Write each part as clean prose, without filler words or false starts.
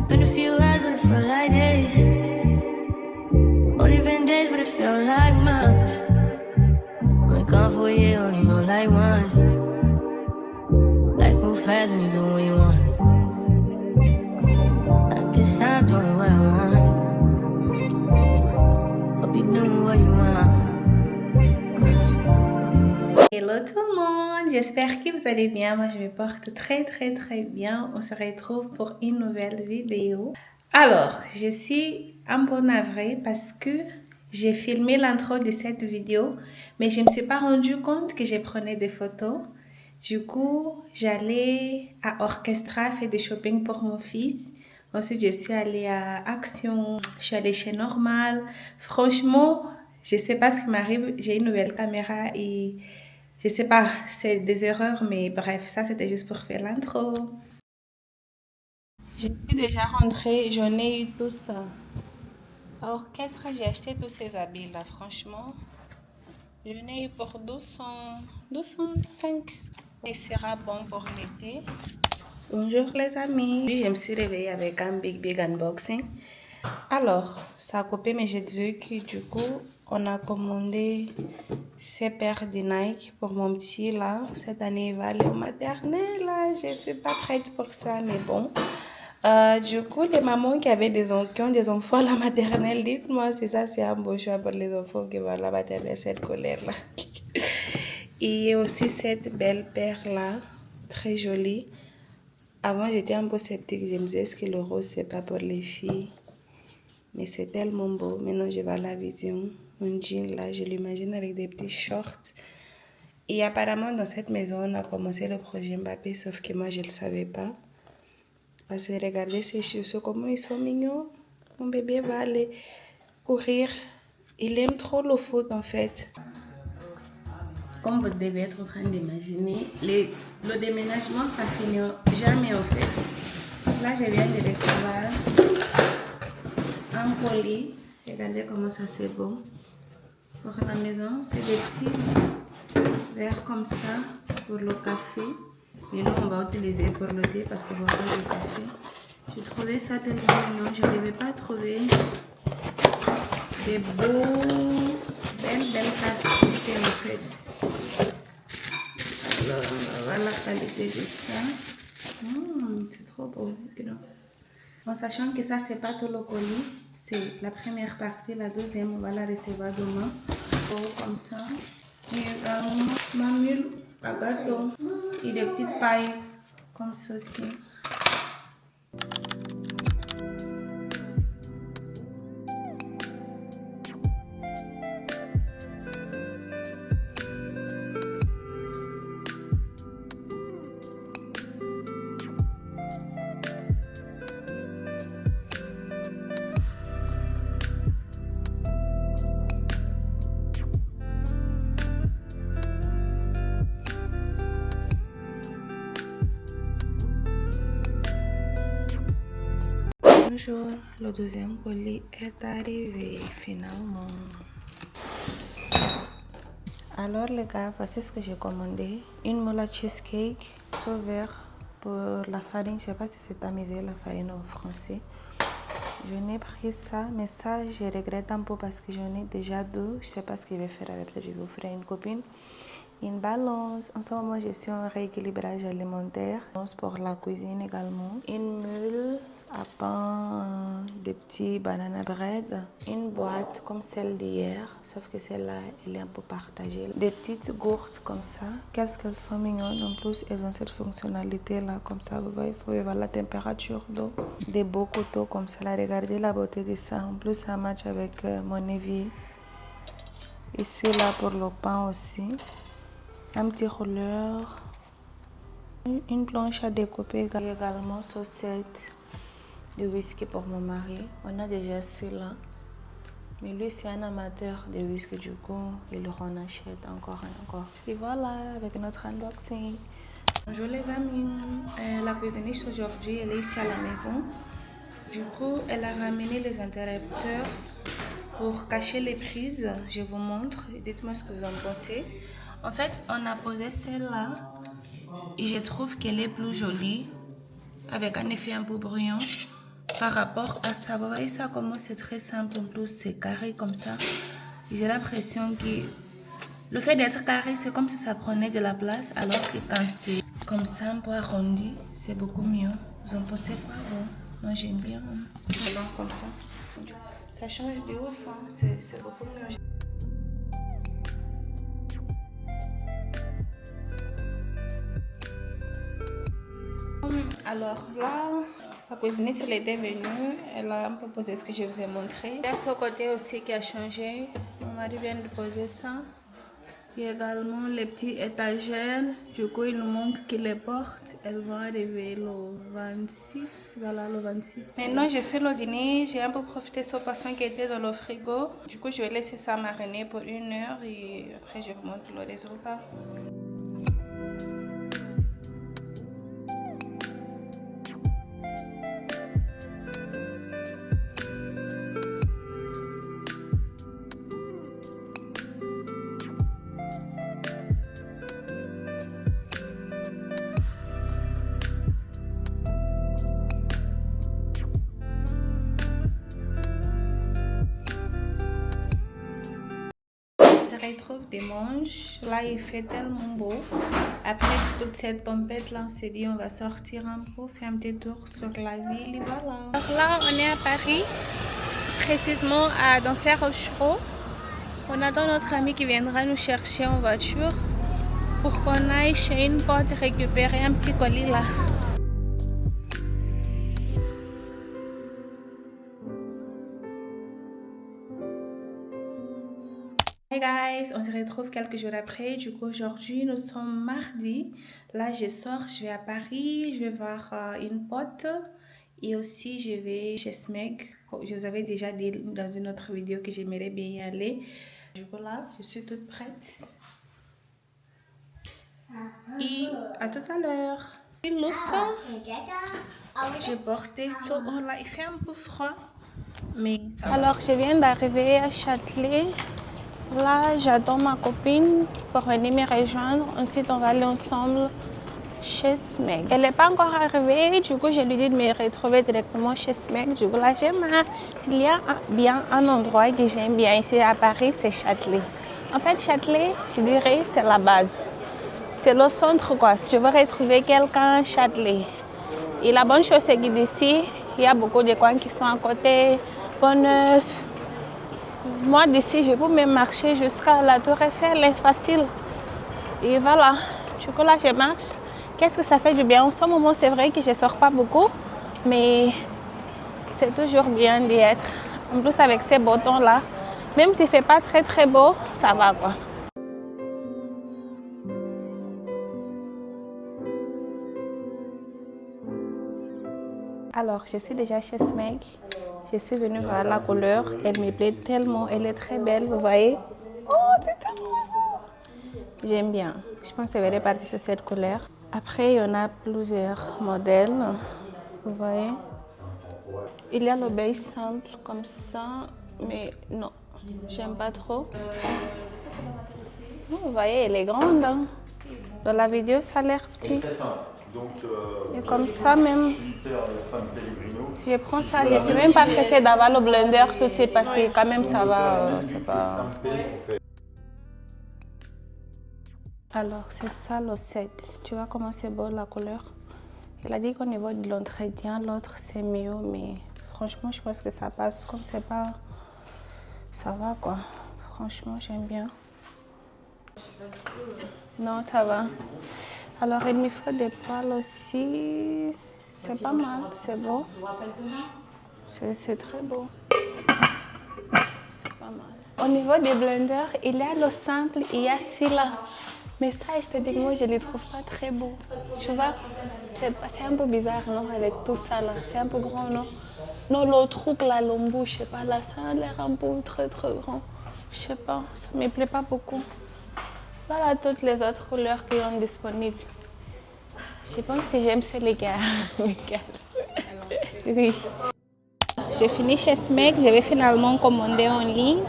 Been a few hours, but it felt like days. Only been days, but it felt like months. Been gone for a year, only know like once. Life move fast when you do what you want. At this time, doing what I want. Hope you doing what you want. Hello tout le monde, j'espère que vous allez bien. Moi je me porte très bien. On se retrouve pour une nouvelle vidéo. Alors, je suis un peu navrée parce que j'ai filmé l'intro de cette vidéo, mais je ne me suis pas rendu compte que je prenais des photos. Du coup, j'allais à Orchestra faire des shopping pour mon fils. Ensuite, je suis allée à Action, je suis allée chez Normal. Franchement, je sais pas ce qui m'arrive. J'ai une nouvelle caméra et je sais pas, c'est des erreurs, mais bref, ça c'était juste pour faire l'intro. Je suis déjà rentrée, j'en ai eu tout ça. À Orchestre, j'ai acheté tous ces habits là, franchement. J'en ai eu pour 205. Il sera bon pour l'été. Bonjour les amis. Je me suis réveillée avec un big unboxing. Alors, ça a coupé, mais j'ai dit que du coup, on a commandé ces paires de Nike pour mon petit là. Cette année, il va aller au maternel là. Je suis pas prête pour ça, mais bon. Du coup, les mamans qui ont des enfants à la maternelle, dites-moi si ça c'est un beau choix pour les enfants qui vont à la maternelle, cette colère là. Et aussi cette belle paire là, très jolie. Avant, j'étais un peu sceptique. Je me disais, est-ce que le rose c'est pas pour les filles? Mais c'est tellement beau. Maintenant, je vois la vision. Un jean là, je l'imagine avec des petits shorts. Et apparemment, dans cette maison, on a commencé le projet Mbappé, sauf que moi, je ne le savais pas. Parce que regardez ces chaussures, comment ils sont mignons. Mon bébé va aller courir. Il aime trop le foot, en fait. Comme vous devez être en train d'imaginer, le déménagement, ça finit jamais, en fait. Là, je viens de recevoir un colis. Regardez comment ça c'est beau. Pour la maison, c'est des petits verres comme ça pour le café. Mais nous, on va utiliser pour le thé parce qu'on va faire du café. J'ai trouvé ça tellement mignon. Je ne devais pas trouver des belles tasses en fait. Alors, on va voir la qualité de ça. C'est trop beau. En sachant que ça, c'est pas tout le colis. C'est la première partie. La deuxième, on va la recevoir demain. Comme ça. Et également, ma mule à gâteau. Et des petites pailles comme ceci. Bonjour, le deuxième colis est arrivé finalement. Alors les gars, voici ce que j'ai commandé. Une moula cheesecake, sauveur pour la farine. Je sais pas si c'est tamisé la farine en français. Je n'ai pris ça, mais ça je regrette un peu parce que j'en ai déjà deux. Je sais pas ce que je vais faire avec. Peut-être je vais offrir à une copine. Une balance. En ce moment, je suis en rééquilibrage alimentaire. Pour la cuisine également. Une mule à pain, des petits banana bread. Une boîte comme celle d'hier, sauf que celle-là, elle est un peu partagée. Des petites gourdes comme ça. Qu'est-ce qu'elles sont mignonnes. En plus, elles ont cette fonctionnalité-là, comme ça, vous voyez, vous pouvez voir la température d'eau. Des beaux couteaux comme ça. Là, regardez la beauté de ça. En plus, ça match avec mon évier. Et celui-là pour le pain aussi. Un petit rouleur, une planche à découper également, saucette de whisky pour mon mari. On a déjà celui-là, mais lui c'est un amateur de whisky, du coup il en achète encore et encore. Et voilà, avec notre unboxing. Bonjour les amis, la cuisiniste aujourd'hui elle est ici à la maison. Du coup elle a ramené les interrupteurs pour cacher les prises. Je vous montre, dites-moi ce que vous en pensez. En fait, on a posé celle-là et je trouve qu'elle est plus jolie avec un effet un peu brillant. par rapport à ça. Vous voyez ça comment c'est très simple en plus, c'est carré comme ça. J'ai l'impression que le fait d'être carré, c'est comme si ça prenait de la place, alors que quand c'est comme ça, un peu arrondi, c'est beaucoup mieux. Vous en pensez quoi? Bon, moi j'aime bien vraiment comme ça. Ça change de ouf, hein. C'est beaucoup mieux. Alors là, la cuisinière, elle était venue, elle a un peu posé ce que je vous ai montré. Il y a ce côté aussi qui a changé. Mon mari vient de poser ça. Il y a également les petites étagères. Du coup, il nous manque qu'il les porte. Elles vont arriver le 26. Voilà, le 26. Maintenant, j'ai fait le dîner. J'ai un peu profité de ce poisson qui était dans le frigo. Du coup, je vais laisser ça mariner pour 1 heure et après, je vous montre le résultat. On se retrouve dimanche. Là, il fait tellement beau. Après toute cette tempête là, on s'est dit on va sortir un peu, faire un petit tour sur la ville et voilà. Alors là, on est à Paris, précisément à d'Enfer Rochereau. On attend notre ami qui viendra nous chercher en voiture pour qu'on aille chez une pote récupérer un petit colis là. Hey guys, on se retrouve quelques jours après. Du coup, aujourd'hui, nous sommes mardi. Là, je sors, je vais à Paris, je vais voir une pote. Et aussi, je vais chez Smeg. Je vous avais déjà dit dans une autre vidéo que j'aimerais bien y aller. Du coup, là, je suis toute prête. Et à tout à l'heure. Look, j'ai porté ce haut là. Il fait un peu froid, mais ça va. Alors, je viens d'arriver à Châtelet. Là, j'attends ma copine pour venir me rejoindre. Ensuite, on va aller ensemble chez Smeg. Elle n'est pas encore arrivée, du coup, je lui dis de me retrouver directement chez Smeg. Du coup, là, je marche. Il y a bien un endroit que j'aime bien ici à Paris, c'est Châtelet. En fait, Châtelet, je dirais, c'est la base. C'est le centre, quoi. Si je veux retrouver quelqu'un, Châtelet. Et la bonne chose, c'est qu'ici, il y a beaucoup de coins qui sont à côté, Pont-Neuf. Moi, d'ici, je peux même marcher jusqu'à la Tour Eiffel, c'est facile. Et voilà, du coup, là, je marche. Qu'est-ce que ça fait du bien? En ce moment, c'est vrai que je ne sors pas beaucoup, mais c'est toujours bien d'y être. En plus, avec ces beaux temps-là, même s'il ne fait pas très, très beau, ça va, quoi. Alors, je suis déjà chez Smeg. Je suis venue voir la couleur. Elle me plaît tellement. Elle est très belle, vous voyez. Oh, c'est tellement beau. J'aime bien. Je pense que je vais partir sur cette couleur. Après, il y en a plusieurs modèles. Vous voyez. Il y a le beige simple comme ça. Mais non, j'aime pas trop. Oh, vous voyez, elle est grande. Hein. Dans la vidéo, ça a l'air petit. Donc, et comme ça même, si je prends ça, je ne suis même pas pressée d'avoir le blender tout de suite parce que quand même ça va, c'est pas... Alors c'est ça le 7, tu vois comment c'est beau la couleur. Il a dit qu'au niveau de l'entretien, l'autre c'est mieux, mais franchement je pense que ça passe comme c'est pas... Ça va quoi, franchement j'aime bien. Non, ça va. Alors, il me faut des poils aussi. C'est pas mal, c'est beau. C'est très beau. C'est pas mal. Au niveau des blenders, il y a le simple, il y a celui-là. Mais ça, esthétiquement, je ne les trouve pas très beaux. Tu vois, c'est un peu bizarre, non, avec tout ça là. C'est un peu grand, non? Non, le truc là, l'embout, je sais pas, là, ça a l'air un peu très très grand. Je sais pas, ça ne me plaît pas beaucoup. Voilà toutes les autres couleurs qui sont disponibles. Je pense que j'aime celui-là. Oui. J'ai fini chez Smeg, je vais finalement commander en ligne.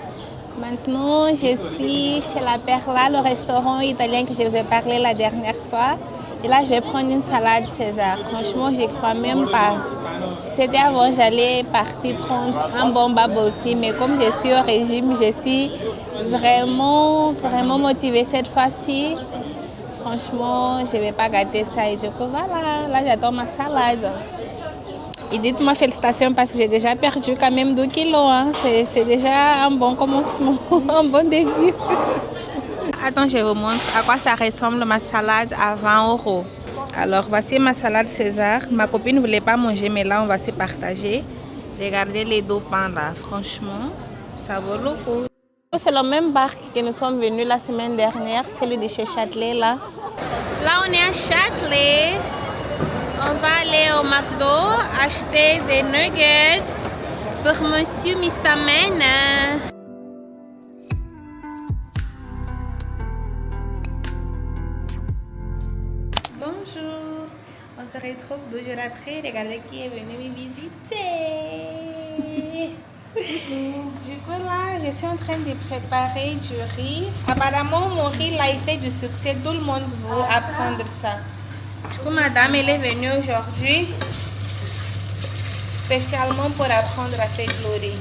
Maintenant, je suis chez La Perla, le restaurant italien que je vous ai parlé la dernière fois. Et là, je vais prendre une salade César. Franchement, je ne crois même pas. Si c'était avant, j'allais partir prendre un bon bubble tea, mais comme je suis au régime, je suis vraiment motivée cette fois-ci. Franchement, je ne vais pas gâter ça. Et du coup, voilà, là j'attends ma salade. Et dites-moi félicitations parce que j'ai déjà perdu quand même 2 kilos. Hein. C'est déjà un bon commencement, un bon début. Attends, je vous montre à quoi ça ressemble ma salade à 20 €. Alors, voici ma salade César. Ma copine ne voulait pas manger, mais là, on va se partager. Regardez les 2 pains là. Franchement, ça vaut le coup. C'est le même bar que nous sommes venus la semaine dernière, celui de chez Châtelet là. Là, on est à Châtelet. On va aller au McDo acheter des nuggets pour Monsieur Mr. Man. Bonjour, on se retrouve 2 jours après. Regardez qui est venu me visiter. Du coup là, je suis en train de préparer du riz. Apparemment, mon riz là, il fait du succès. Tout le monde veut apprendre ça. Du coup, madame, elle est venue aujourd'hui spécialement pour apprendre à faire du riz.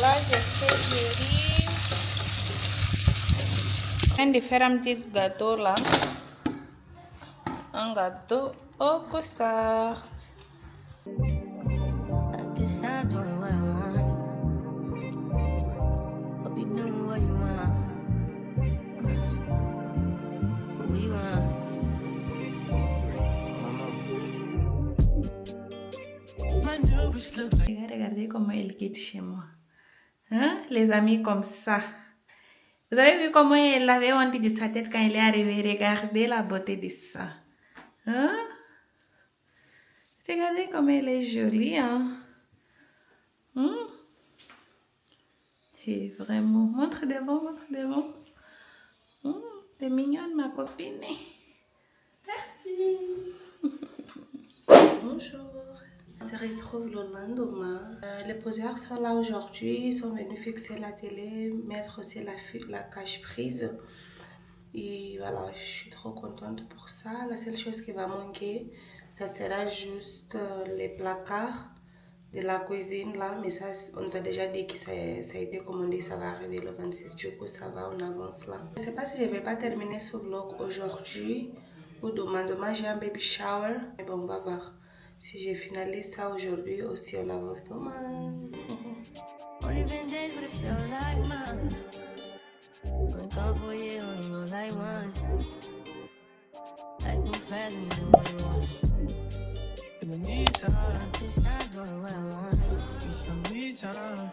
Là, je fais du riz. Je suis en train de faire un petit gâteau là. Un gâteau au custard. At this time, doing what I want. Hope you know what you want. What you want. Regardez comment elle quitte chez moi. Hein? Les amis comme ça. Vous avez vu comment elle avait honte de sa tête quand elle est arrivée. Regardez la beauté de ça. Hein? Regardez comme elle est jolie. Hein? Et vraiment, montre devant, montre devant. T'es mignonne ma copine. Merci. Bonjour. On se retrouve le lendemain. Les poseurs sont là aujourd'hui. Ils sont venus fixer la télé, mettre aussi la cache prise. Et voilà, je suis trop contente pour ça. La seule chose qui va manquer, ça sera juste les placards de la cuisine là. Mais ça, on nous a déjà dit que ça a été commandé, ça va arriver le 26. Du coup, ça va, on avance là. Je ne sais pas si je ne vais pas terminer ce vlog aujourd'hui ou demain. Demain, j'ai un baby shower. Mais bon, on va voir. Si j'ai finalisé ça aujourd'hui, aussi on avance demain. Only been days, but it feel like months. Been gone for a year, only know like once. Life move fast and you do what you want. In the meantime, I just stop doing what I want. Just some me time.